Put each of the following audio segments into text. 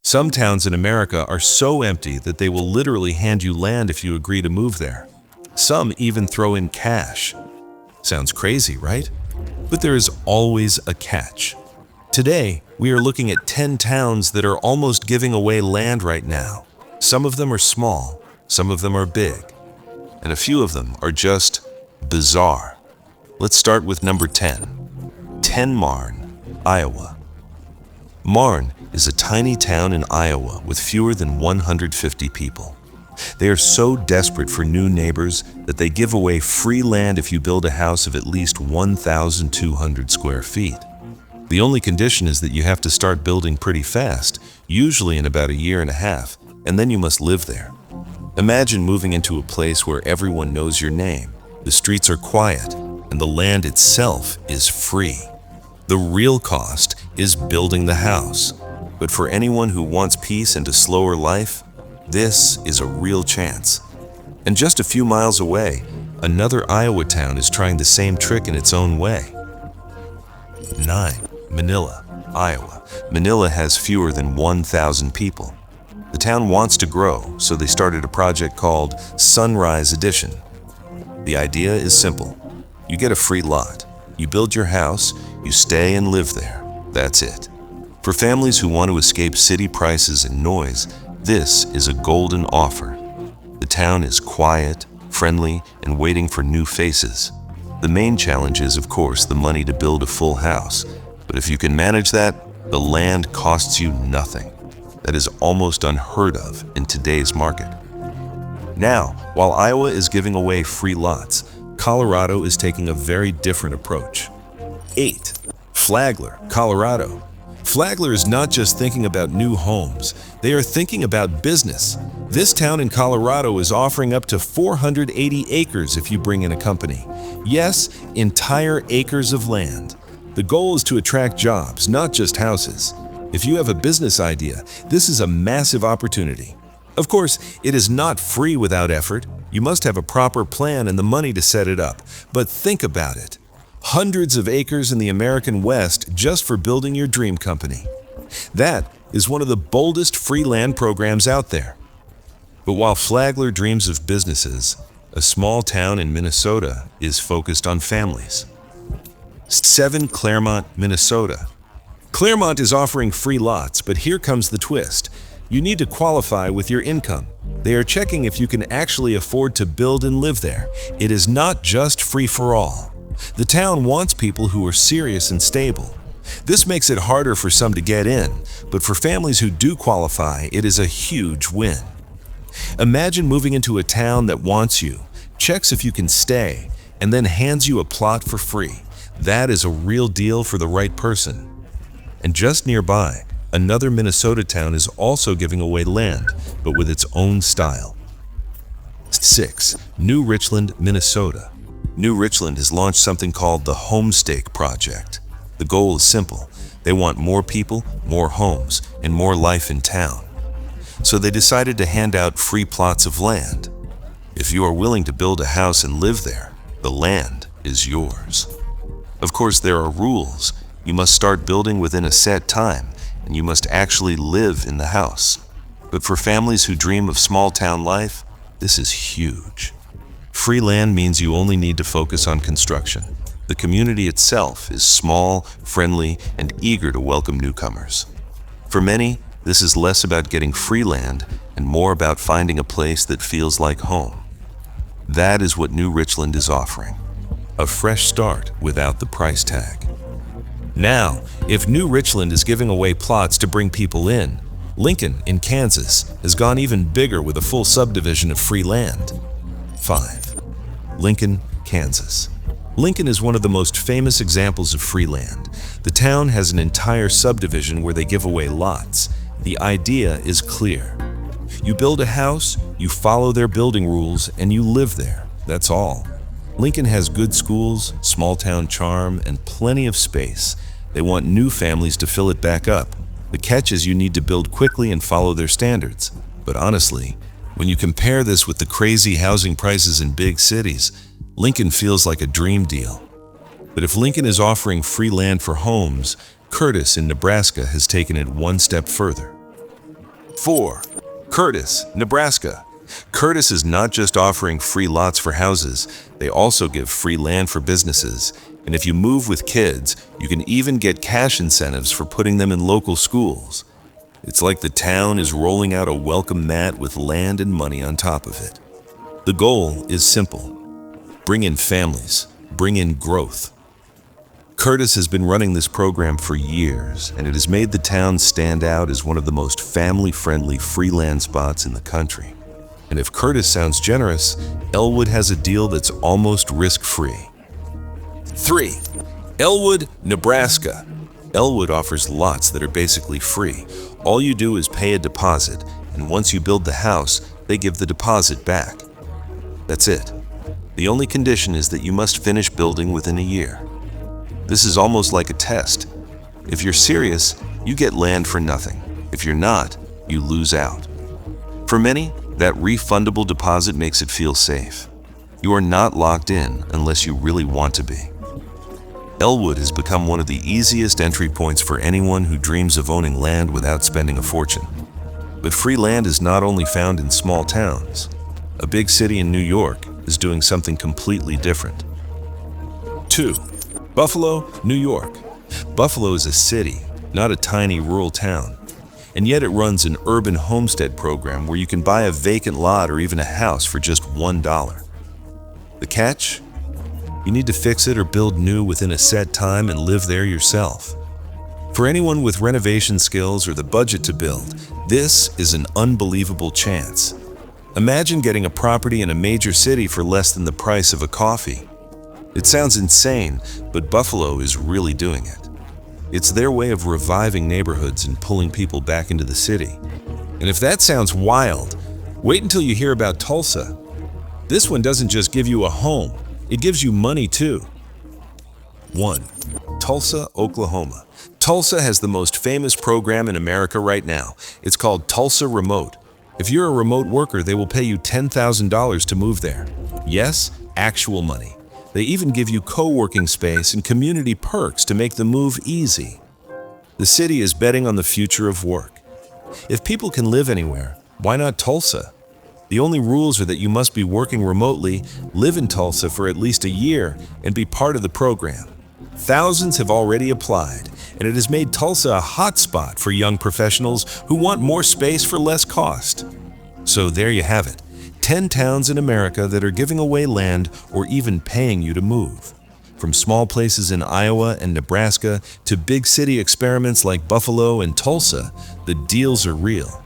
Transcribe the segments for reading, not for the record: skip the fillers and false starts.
Some towns in America are so empty that they will literally hand you land if you agree to move there. Some even throw in cash. Sounds crazy, right? But there is always a catch. Today, we are looking at 10 towns that are almost giving away land right now. Some of them are small, some of them are big, and a few of them are just bizarre. Let's start with number 10 Marne, Iowa. Marne is a tiny town in Iowa with fewer than 150 people. They are so desperate for new neighbors that they give away free land if you build a house of at least 1,200 square feet. The only condition is that you have to start building pretty fast, usually in about a year and a half, and then you must live there. Imagine moving into a place where everyone knows your name, the streets are quiet, and the land itself is free. The real cost is building the house. But for anyone who wants peace and a slower life, this is a real chance. And just a few miles away, another Iowa town is trying the same trick in its own way. 9. Manila, Iowa. Manila has fewer than 1,000 people. The town wants to grow, so they started a project called Sunrise Edition. The idea is simple. You get a free lot. You build your house, you stay and live there. That's it. For families who want to escape city prices and noise, this is a golden offer. The town is quiet, friendly, and waiting for new faces. The main challenge is, of course, the money to build a full house. But if you can manage that, the land costs you nothing. That is almost unheard of in today's market. Now, while Iowa is giving away free lots, Colorado is taking a very different approach. 8. Flagler, Colorado. Flagler is not just thinking about new homes, they are thinking about business. This town in Colorado is offering up to 480 acres if you bring in a company. Yes, entire acres of land. The goal is to attract jobs, not just houses. If you have a business idea, this is a massive opportunity. Of course, it is not free without effort. You must have a proper plan and the money to set it up. But think about it. Hundreds of acres in the American West just for building your dream company. That is one of the boldest free land programs out there. But while Flagler dreams of businesses, a small town in Minnesota is focused on families. 7. Claremont, Minnesota. Claremont is offering free lots, but here comes the twist. You need to qualify with your income. They are checking if you can actually afford to build and live there. It is not just free for all. The town wants people who are serious and stable. This makes it harder for some to get in, but for families who do qualify, it is a huge win. Imagine moving into a town that wants you, checks if you can stay, and then hands you a plot for free. That is a real deal for the right person. And just nearby, another Minnesota town is also giving away land, but with its own style. 6. New Richland, Minnesota. New Richland has launched something called the Homestake Project. The goal is simple. They want more people, more homes, and more life in town. So they decided to hand out free plots of land. If you are willing to build a house and live there, the land is yours. Of course, there are rules. You must start building within a set time, and you must actually live in the house. But for families who dream of small-town life, this is huge. Free land means you only need to focus on construction. The community itself is small, friendly, and eager to welcome newcomers. For many, this is less about getting free land and more about finding a place that feels like home. That is what New Richland is offering. A fresh start without the price tag. Now, if New Richland is giving away plots to bring people in, Lincoln in Kansas has gone even bigger with a full subdivision of free land. 5. Lincoln, Kansas. Lincoln is one of the most famous examples of free land. The town has an entire subdivision where they give away lots. The idea is clear. You build a house, you follow their building rules, and you live there. That's all. Lincoln has good schools, small-town charm, and plenty of space. They want new families to fill it back up. The catch is you need to build quickly and follow their standards. But honestly, when you compare this with the crazy housing prices in big cities, Lincoln feels like a dream deal. But if Lincoln is offering free land for homes, Curtis in Nebraska has taken it one step further. 4. Curtis, Nebraska. Curtis is not just offering free lots for houses, they also give free land for businesses. And if you move with kids, you can even get cash incentives for putting them in local schools. It's like the town is rolling out a welcome mat with land and money on top of it. The goal is simple. Bring in families, bring in growth. Curtis has been running this program for years, and it has made the town stand out as one of the most family-friendly free land spots in the country. And if Curtis sounds generous, Elwood has a deal that's almost risk-free. 3. Elwood, Nebraska. Elwood offers lots that are basically free. All you do is pay a deposit, and once you build the house, they give the deposit back. That's it. The only condition is that you must finish building within a year. This is almost like a test. If you're serious, you get land for nothing. If you're not, you lose out. For many, that refundable deposit makes it feel safe. You are not locked in unless you really want to be. Elwood has become one of the easiest entry points for anyone who dreams of owning land without spending a fortune. But free land is not only found in small towns. A big city in New York is doing something completely different. 2. Buffalo, New York. Buffalo is a city, not a tiny rural town. And yet it runs an urban homestead program where you can buy a vacant lot or even a house for just $1. The catch? You need to fix it or build new within a set time and live there yourself. For anyone with renovation skills or the budget to build, this is an unbelievable chance. Imagine getting a property in a major city for less than the price of a coffee. It sounds insane, but Buffalo is really doing it. It's their way of reviving neighborhoods and pulling people back into the city. And if that sounds wild, wait until you hear about Tulsa. This one doesn't just give you a home, it gives you money too. 1. Tulsa, Oklahoma. Tulsa has the most famous program in America right now. It's called Tulsa Remote. If you're a remote worker, they will pay you $10,000 to move there. Yes, actual money. They even give you co-working space and community perks to make the move easy. The city is betting on the future of work. If people can live anywhere, why not Tulsa? The only rules are that you must be working remotely, live in Tulsa for at least a year, and be part of the program. Thousands have already applied, and it has made Tulsa a hotspot for young professionals who want more space for less cost. So there you have it. 10 towns in America that are giving away land or even paying you to move. From small places in Iowa and Nebraska to big city experiments like Buffalo and Tulsa, the deals are real.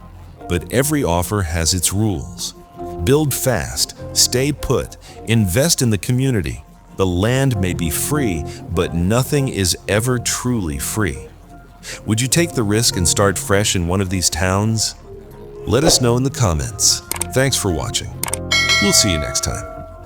But every offer has its rules. Build fast, stay put, invest in the community. The land may be free, but nothing is ever truly free. Would you take the risk and start fresh in one of these towns? Let us know in the comments. Thanks for watching. We'll see you next time.